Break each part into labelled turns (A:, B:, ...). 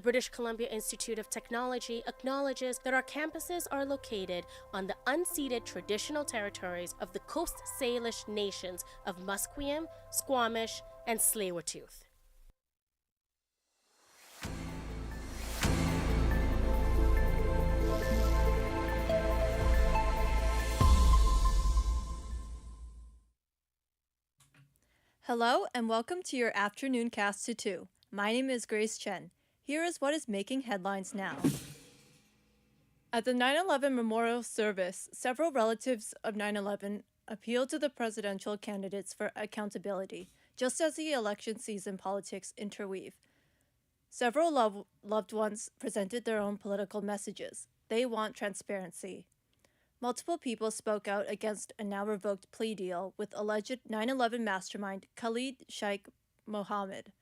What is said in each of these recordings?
A: British Columbia Institute of Technology acknowledges that our campuses are located on the unceded traditional territories of the Coast Salish nations of Musqueam, Squamish, and Tsleil-Waututh.
B: Hello and welcome to your afternoon cast to 2. My name is Grace Chen. Here is what is making headlines now. At the 9/11 memorial service, several relatives of 9/11 appealed to the presidential candidates for accountability, just as the election season politics interweave. Several loved ones presented their own political messages. They want transparency. Multiple people spoke out against a now-revoked plea deal with alleged 9/11 mastermind Khalid Sheikh Mohammed.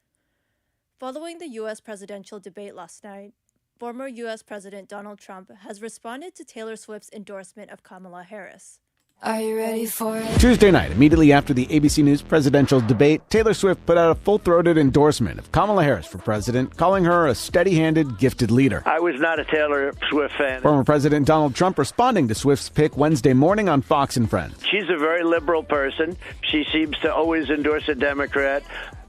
B: Following the U.S. presidential debate last night, former U.S. President Donald Trump has responded to Taylor Swift's endorsement of Kamala Harris.
C: Are you ready for it?
D: Tuesday night, immediately after the ABC News presidential debate, Taylor Swift put out a full-throated endorsement of Kamala Harris for president, calling her a steady-handed, gifted leader.
E: I was not a Taylor Swift fan.
D: Former President Donald Trump responding to Swift's pick Wednesday morning on Fox and Friends.
E: She's a very liberal person. She seems to always endorse a Democrat.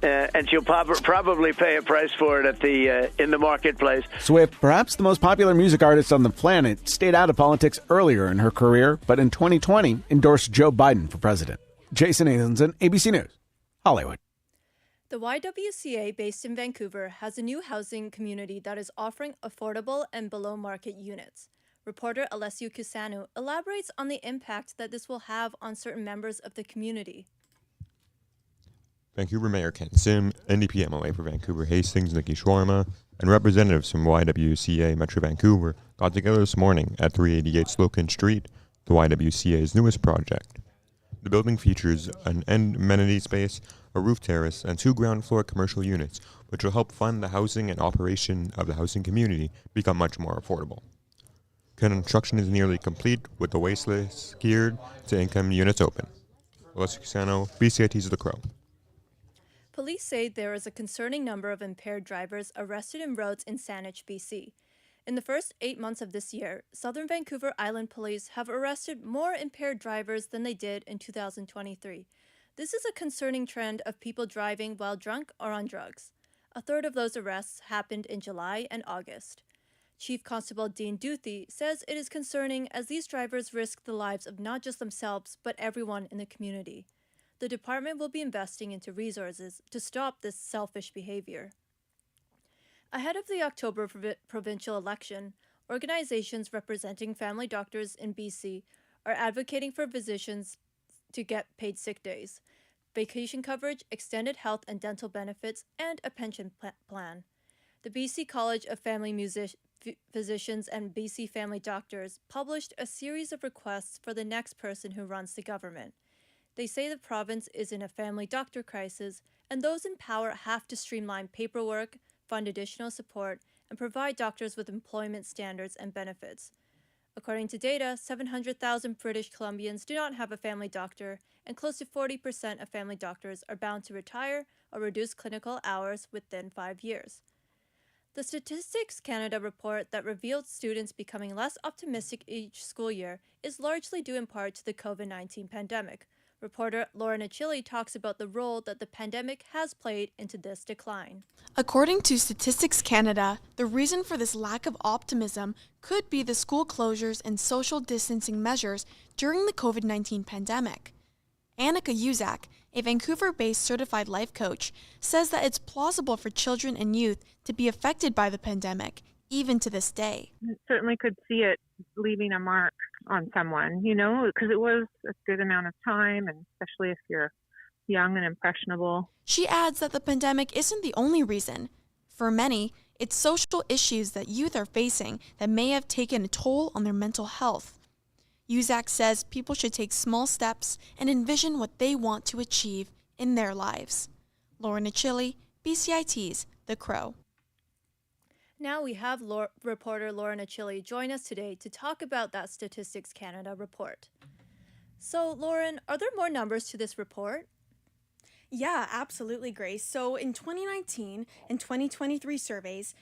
E: And she'll probably pay a price for it in the marketplace.
D: Swift, perhaps the most popular music artist on the planet, stayed out of politics earlier in her career, but in 2020 endorsed Joe Biden for president. Jason Nathanson, ABC News, Hollywood.
B: The YWCA, based in Vancouver, has a new housing community that is offering affordable and below-market units. Reporter Alessio Cusano elaborates on the impact that this will have on certain members of the community.
F: Vancouver Mayor Ken Sim, NDP MLA for Vancouver Hastings Nikki Sharma, and representatives from YWCA Metro Vancouver got together this morning at 388 Slocan Street, the YWCA's newest project. The building features an end amenity space, a roof terrace, and 2 ground-floor commercial units, which will help fund the housing and operation of the housing community become much more affordable. Construction is nearly complete, with the waitlist geared to income units open. Alessio Cusano, BCIT's The Crow.
B: Police say there is a concerning number of impaired drivers arrested in roads in Saanich, BC. In the first 8 months of this year, Southern Vancouver Island Police have arrested more impaired drivers than they did in 2023. This is a concerning trend of people driving while drunk or on drugs. A third of those arrests happened in July and August. Chief Constable Dean Duthie says it is concerning as these drivers risk the lives of not just themselves, but everyone in the community. The department will be investing into resources to stop this selfish behavior. Ahead of the October provincial election, organizations representing family doctors in BC are advocating for physicians to get paid sick days, vacation coverage, extended health and dental benefits, and a pension plan. The BC College of Family Physicians and BC Family Doctors published a series of requests for the next person who runs the government. They say the province is in a family doctor crisis, and those in power have to streamline paperwork, fund additional support, and provide doctors with employment standards and benefits. According to data, 700,000 British Columbians do not have a family doctor, and close to 40% of family doctors are bound to retire or reduce clinical hours within 5 years. The Statistics Canada report that revealed students becoming less optimistic each school year is largely due in part to the COVID-19 pandemic. Reporter Laura Nachilli talks about the role that the pandemic has played into this decline.
G: According to Statistics Canada, the reason for this lack of optimism could be the school closures and social distancing measures during the COVID-19 pandemic. Annika Uzak, a Vancouver-based certified life coach, says that it's plausible for children and youth to be affected by the pandemic, even to this day.
H: Certainly could see it leaving a mark on someone, because it was a good amount of time, and especially if you're young and impressionable.
G: She adds that the pandemic isn't the only reason. For many, it's social issues that youth are facing that may have taken a toll on their mental health. Uzak says people should take small steps and envision what they want to achieve in their lives. Lauren Achille, BCIT's The Crow.
B: Now we have reporter Laura Nachilli join us today to talk about that Statistics Canada report. So, Lauren, are there more numbers to this report?
I: Yeah, absolutely, Grace. So in 2019 and 2023 surveys,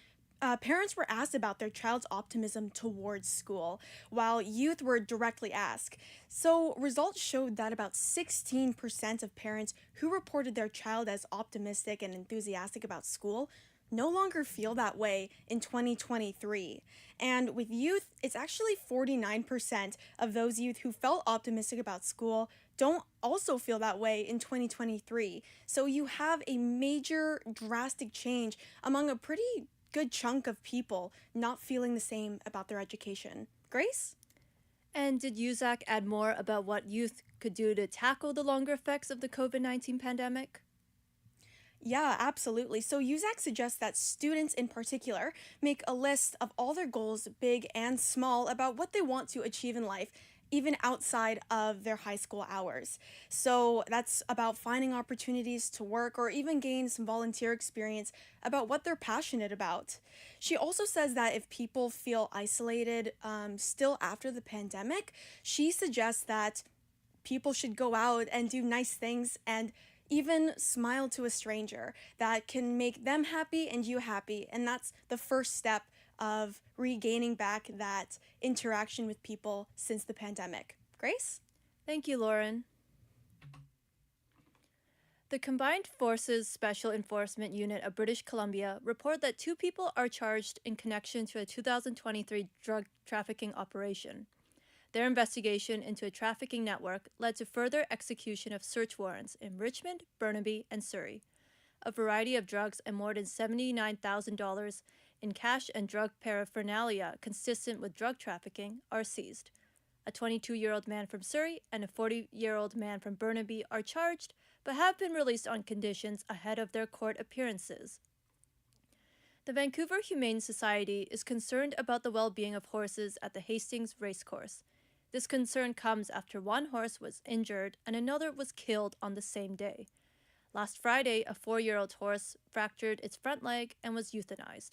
G: parents were asked about their child's optimism towards school, while youth were directly asked. So results showed that about 16% of parents who reported their child as optimistic and enthusiastic about school no longer feel that way in 2023. And with youth, it's actually 49% of those youth who felt optimistic about school don't also feel that way in 2023. So you have a major drastic change among a pretty good chunk of people not feeling the same about their education. Grace?
B: And did USAC add more about what youth could do to tackle the longer effects of the COVID-19 pandemic?
G: Yeah, absolutely. So USAC suggests that students in particular make a list of all their goals, big and small, about what they want to achieve in life, even outside of their high school hours. So that's about finding opportunities to work or even gain some volunteer experience about what they're passionate about. She also says that if people feel isolated still after the pandemic, she suggests that people should go out and do nice things and even smile to a stranger. That can make them happy and you happy. And that's the first step of regaining back that interaction with people since the pandemic. Grace?
B: Thank you, Lauren. The Combined Forces Special Enforcement Unit of British Columbia report that 2 people are charged in connection to a 2023 drug trafficking operation. Their investigation into a trafficking network led to further execution of search warrants in Richmond, Burnaby, and Surrey. A variety of drugs and more than $79,000 in cash and drug paraphernalia consistent with drug trafficking are seized. A 22-year-old man from Surrey and a 40-year-old man from Burnaby are charged, but have been released on conditions ahead of their court appearances. The Vancouver Humane Society is concerned about the well-being of horses at the Hastings Racecourse. This concern comes after one horse was injured and another was killed on the same day. Last Friday, a 4-year-old horse fractured its front leg and was euthanized.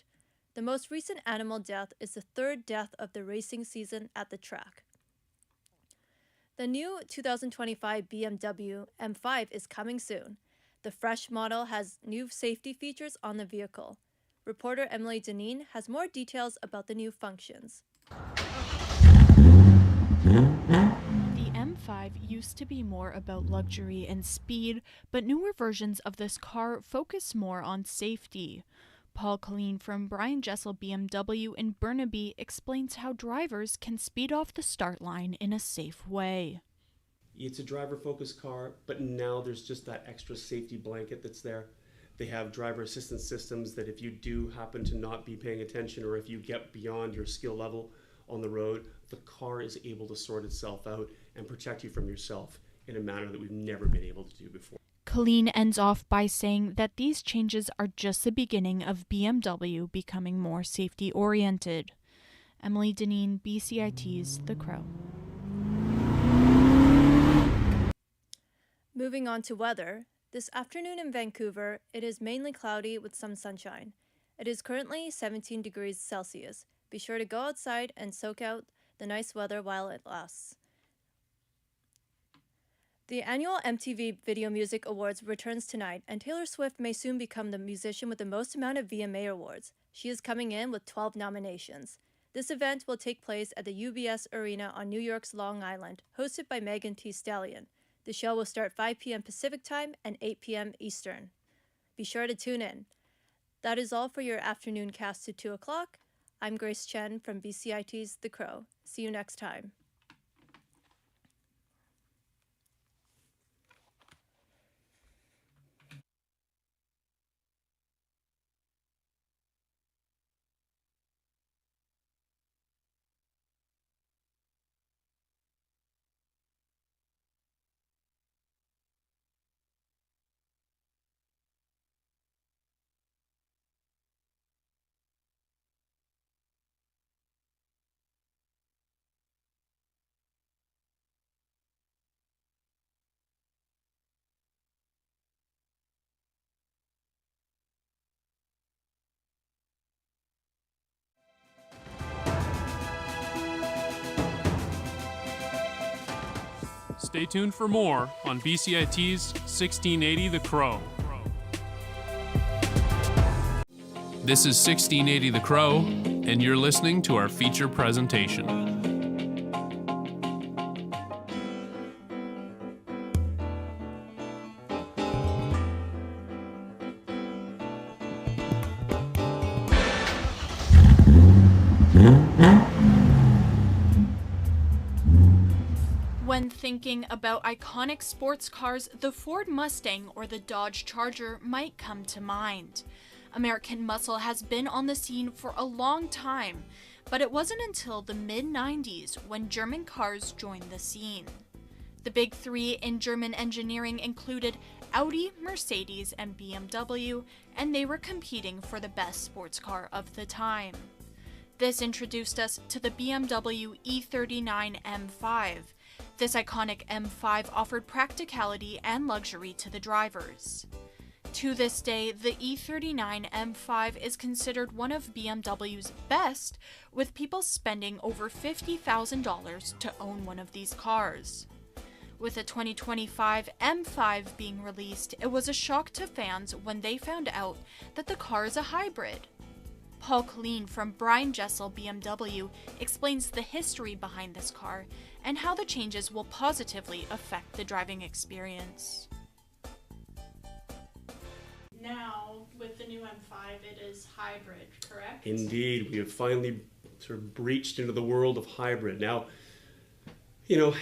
B: The most recent animal death is the 3rd death of the racing season at the track. The new 2025 BMW M5 is coming soon. The fresh model has new safety features on the vehicle. Reporter Emily Deneen has more details about the new functions.
I: The M5 used to be more about luxury and speed, but newer versions of this car focus more on safety. Paul Colleen from Brian Jessel BMW in Burnaby explains how drivers can speed off the start line in a safe way.
J: It's a driver-focused car, but now there's just that extra safety blanket that's there. They have driver assistance systems that if you do happen to not be paying attention or if you get beyond your skill level on the road, the car is able to sort itself out and protect you from yourself in a manner that we've never been able to do before.
I: Colleen ends off by saying that these changes are just the beginning of BMW becoming more safety-oriented. Emily Deneen, BCIT's The Crow.
B: Moving on to weather. This afternoon in Vancouver, it is mainly cloudy with some sunshine. It is currently 17 degrees Celsius. Be sure to go outside and soak out the nice weather while it lasts. The annual MTV Video Music Awards returns tonight, and Taylor Swift may soon become the musician with the most amount of VMA awards. She is coming in with 12 nominations. This event will take place at the UBS Arena on New York's Long Island, hosted by Megan Thee Stallion. The show will start 5 p.m. Pacific Time and 8 p.m. Eastern. Be sure to tune in. That is all for your afternoon cast to 2 o'clock. I'm Grace Chen from BCIT's The Crow. See you next time.
K: Stay tuned for more on BCIT's 1680 The Crow. This is 1680 The Crow, and you're listening to our feature presentation.
I: When thinking about iconic sports cars, the Ford Mustang or the Dodge Charger might come to mind. American muscle has been on the scene for a long time, but it wasn't until the mid-90s when German cars joined the scene. The big three in German engineering included Audi, Mercedes, and BMW, and they were competing for the best sports car of the time. This introduced us to the BMW E39 M5. This iconic M5 offered practicality and luxury to the drivers. To this day, the E39 M5 is considered one of BMW's best, with people spending over $50,000 to own one of these cars. With the 2025 M5 being released, it was a shock to fans when they found out that the car is a hybrid. Paul Colleen from Brian Jessel BMW explains the history behind this car and how the changes will positively affect the driving experience. Now, with the new M5, it is hybrid, correct?
J: Indeed, we have finally sort of breached into the world of hybrid. Now, you know,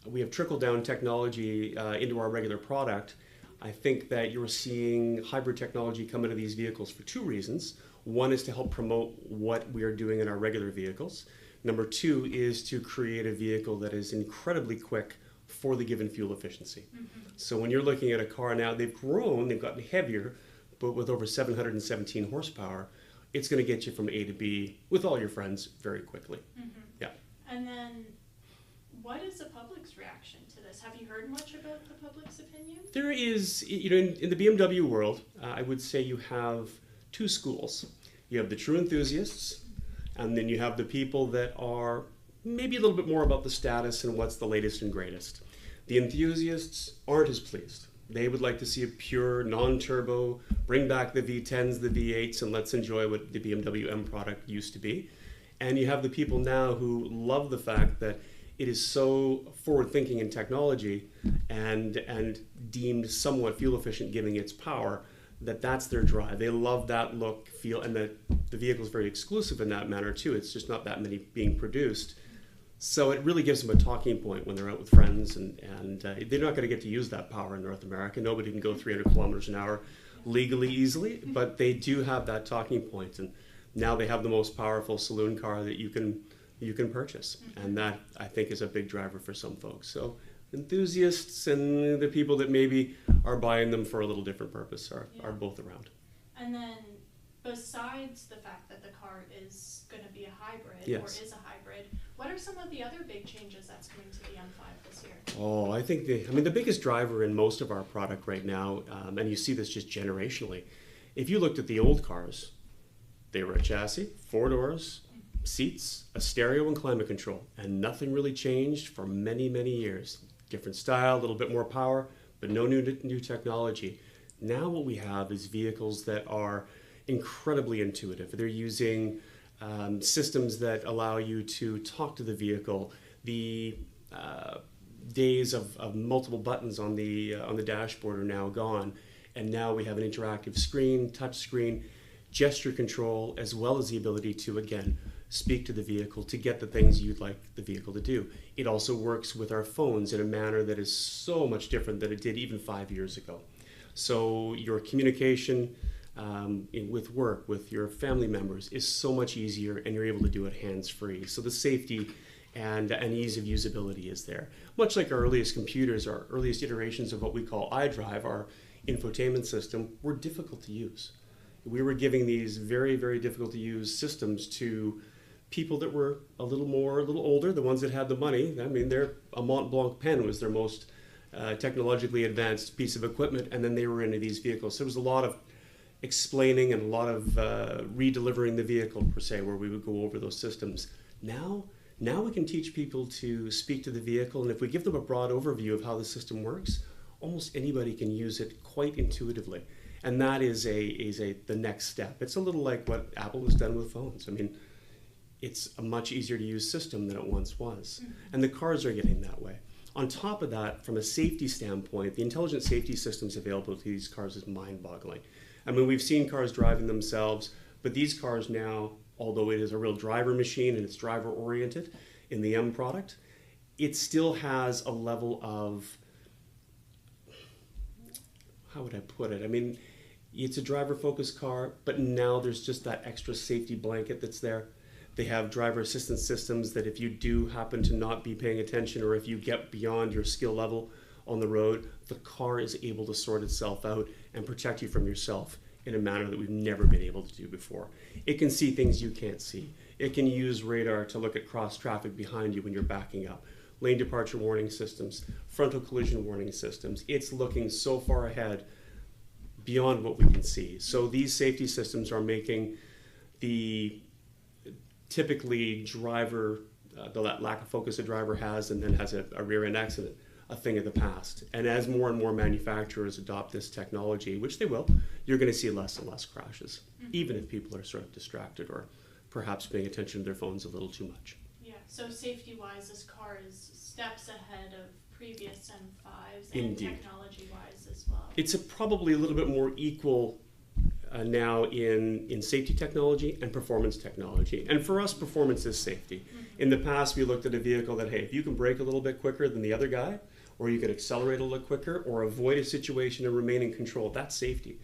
J: we have trickled down technology into our regular product. I think that you're seeing hybrid technology come into these vehicles for two reasons. One is to help promote what we are doing in our regular vehicles. Number two is to create a vehicle that is incredibly quick for the given fuel efficiency. So when you're looking at a car now, they've grown, they've gotten heavier, but with over 717 horsepower, it's going to get you from A to B with all your friends very quickly. Yeah.
I: And then, what is the public's reaction to this? Have you heard much about the public's opinion?
J: There is, you know, in the BMW world, I would say you have two schools. You have the true enthusiasts, and then you have the people that are maybe a little bit more about the status and what's the latest and greatest. The enthusiasts aren't as pleased. They would like to see a pure, non-turbo, bring back the V10s, the V8s, and let's enjoy what the BMW M product used to be. And you have the people now who love the fact that it is so forward-thinking in technology and deemed somewhat fuel-efficient, giving its power, that's their drive. They love that look, feel, and the vehicle is very exclusive in that manner too. It's just not that many being produced. So it really gives them a talking point when they're out with friends, and they're not going to get to use that power in North America. Nobody can go 300 kilometers an hour legally easily, but they do have that talking point. And now they have the most powerful saloon car that you can purchase. And that, I think, is a big driver for some folks. So enthusiasts and the people that maybe are buying them for a little different purpose are both around.
I: And then, besides the fact that the car is going to be a hybrid,
J: Yes.
I: or is a hybrid, what are some of the other big changes that's coming to the M5 this year?
J: Oh, I think the biggest driver in most of our product right now, and you see this just generationally, if you looked at the old cars, they were a chassis, 4 doors, seats, a stereo, and climate control, and nothing really changed for many, many years. Different style, a little bit more power, but no new technology. Now what we have is vehicles that are incredibly intuitive. They're using systems that allow you to talk to the vehicle. The days of multiple buttons on the dashboard are now gone, and now we have an interactive screen, touch screen, gesture control, as well as the ability to, again, speak to the vehicle to get the things you'd like the vehicle to do. It also works with our phones in a manner that is so much different than it did even 5 years ago. So your communication with work, with your family members is so much easier, and you're able to do it hands-free. So the safety and ease of usability is there. Much like our earliest computers, our earliest iterations of what we call iDrive, our infotainment system, were difficult to use. We were giving these very, very difficult to use systems to people that were a little older, the ones that had the money. I mean, a Mont Blanc pen was their most technologically advanced piece of equipment, and then they were into these vehicles. So there was a lot of explaining and a lot of redelivering the vehicle, per se, where we would go over those systems. Now we can teach people to speak to the vehicle, and if we give them a broad overview of how the system works, almost anybody can use it quite intuitively. And that is the next step. It's a little like what Apple has done with phones. I mean, it's a much easier to use system than it once was. And the cars are getting that way. On top of that, from a safety standpoint, the intelligent safety systems available to these cars is mind-boggling. I mean, we've seen cars driving themselves, but these cars now, although it is a real driver machine and it's driver-oriented in the M product, it still has a level of, how would I put it? I mean, it's a driver-focused car, but now there's just that extra safety blanket that's there. They have driver assistance systems that if you do happen to not be paying attention or if you get beyond your skill level on the road, the car is able to sort itself out and protect you from yourself in a manner that we've never been able to do before. It can see things you can't see. It can use radar to look at cross traffic behind you when you're backing up. Lane departure warning systems, frontal collision warning systems. It's looking so far ahead beyond what we can see. So these safety systems are making the typically driver, the lack of focus a driver has and then has a rear end accident, a thing of the past. And as more and more manufacturers adopt this technology, which they will, you're going to see less and less crashes, even if people are sort of distracted or perhaps paying attention to their phones a little too much.
I: Yeah, so safety-wise, this car is steps ahead of previous M5s and
J: Indeed.
I: technology-wise as well.
J: It's probably a little bit more equal now in safety technology and performance technology. And for us, performance is safety. In the past, we looked at a vehicle that, hey, if you can brake a little bit quicker than the other guy, or you can accelerate a little quicker, or avoid a situation and remain in control, that's safety.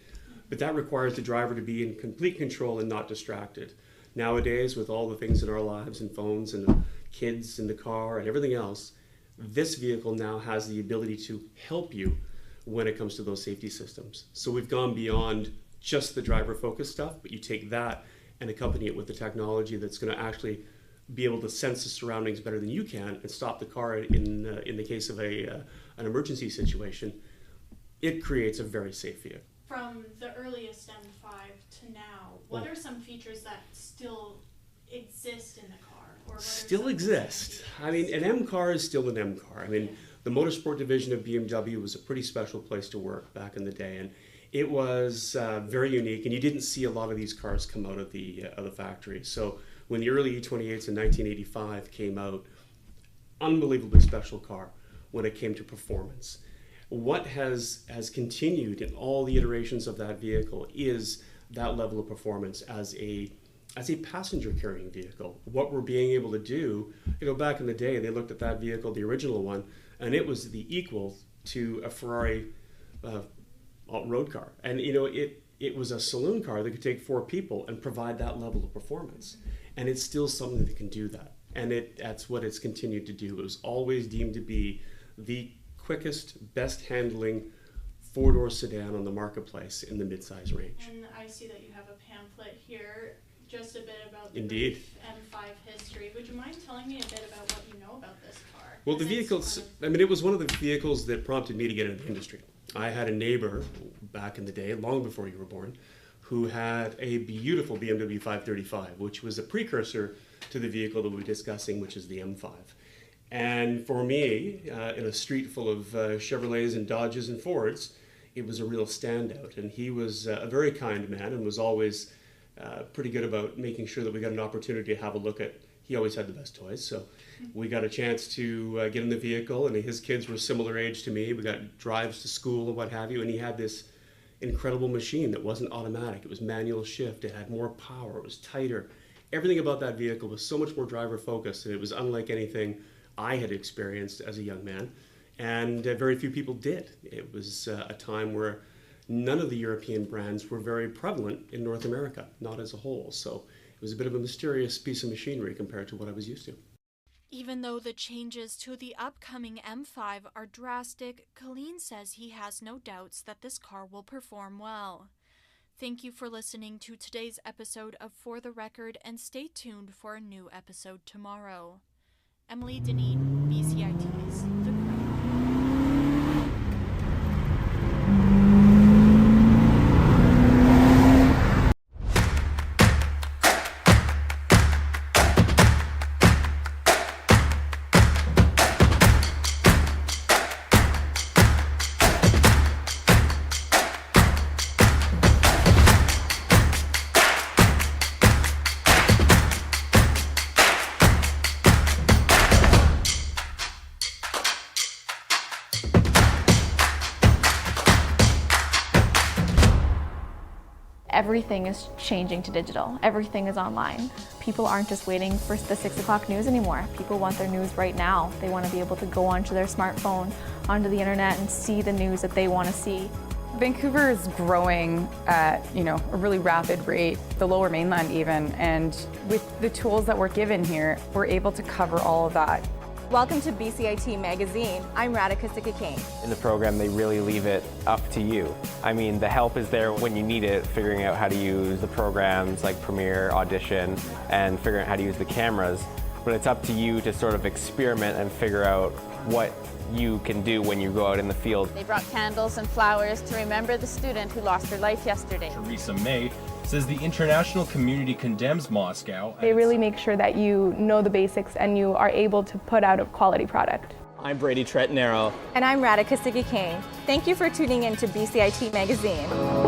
J: But that requires the driver to be in complete control and not distracted. Nowadays, with all the things in our lives and phones and kids in the car and everything else, this vehicle now has the ability to help you when it comes to those safety systems. So we've gone beyond just the driver-focused stuff, but you take that and accompany it with the technology that's going to actually be able to sense the surroundings better than you can and stop the car in the case of an emergency situation. It creates a very safe vehicle.
I: From the earliest M5 to now, what are some features that still exist in the car? Or
J: Still exist. I mean, an M car is still an M car. I mean, the motorsport division of BMW was a pretty special place to work back in the day, and it was very unique, and you didn't see a lot of these cars come out of the factory. So when the early E28s in 1985 came out, unbelievably special car when it came to performance. What has continued in all the iterations of that vehicle is that level of performance as a passenger carrying vehicle. What we're being able to do, back in the day, they looked at that vehicle, the original one, and it was the equal to a Ferrari road car. And it was a saloon car that could take 4 people and provide that level of performance. And it's still something that can do that. And that's what it's continued to do. It was always deemed to be the quickest, best handling 4-door sedan on the marketplace in the midsize range.
I: And I see that you have a pamphlet here, just a bit about the
J: Indeed.
I: M5 history. Would you mind telling me a bit about what you know about this car?
J: Well, the vehicles, it was one of the vehicles that prompted me to get into the industry. I had a neighbor back in the day, long before you were born, who had a beautiful BMW 535, which was a precursor to the vehicle that we'll be discussing, which is the M5. And for me, in a street full of Chevrolets and Dodges and Fords, it was a real standout. And he was a very kind man and was always pretty good about making sure that we got an opportunity to have a look at. He always had the best toys, so we got a chance to get in the vehicle, and his kids were similar age to me. We got drives to school and what have you, and he had this incredible machine that wasn't automatic. It was manual shift. It had more power. It was tighter. Everything about that vehicle was so much more driver focused, and it was unlike anything I had experienced as a young man, and very few people did. It was a time where none of the European brands were very prevalent in North America, not as a whole. So it was a bit of a mysterious piece of machinery compared to what I was used to.
I: Even though the changes to the upcoming M5 are drastic, Colleen says he has no doubts that this car will perform well. Thank you for listening to today's episode of For the Record, and stay tuned for a new episode tomorrow. Emily Deneen, BCIT's The Crow.
L: everything is changing to digital. Everything is online. People aren't just waiting for the 6 o'clock news anymore. People want their news right now. They want to be able to go onto their smartphone, onto the internet, and see the news that they want to see.
M: Vancouver is growing at, a really rapid rate, the Lower Mainland even, and with the tools that we're given here, we're able to cover all of that.
N: Welcome to BCIT Magazine. I'm Radhika Sikakane.
O: In the program, they really leave it up to you. I mean, the help is there when you need it, figuring out how to use the programs like Premiere, Audition, and figuring out how to use the cameras. But it's up to you to sort of experiment and figure out what you can do when you go out in the field.
P: They brought candles and flowers to remember the student who lost her life yesterday.
Q: Theresa May says the international community condemns Moscow.
R: They really make sure that you know the basics and you are able to put out a quality product.
S: I'm Brady Tretanero.
N: And I'm Radhika Sikakane. Thank you for tuning in to BCIT Magazine.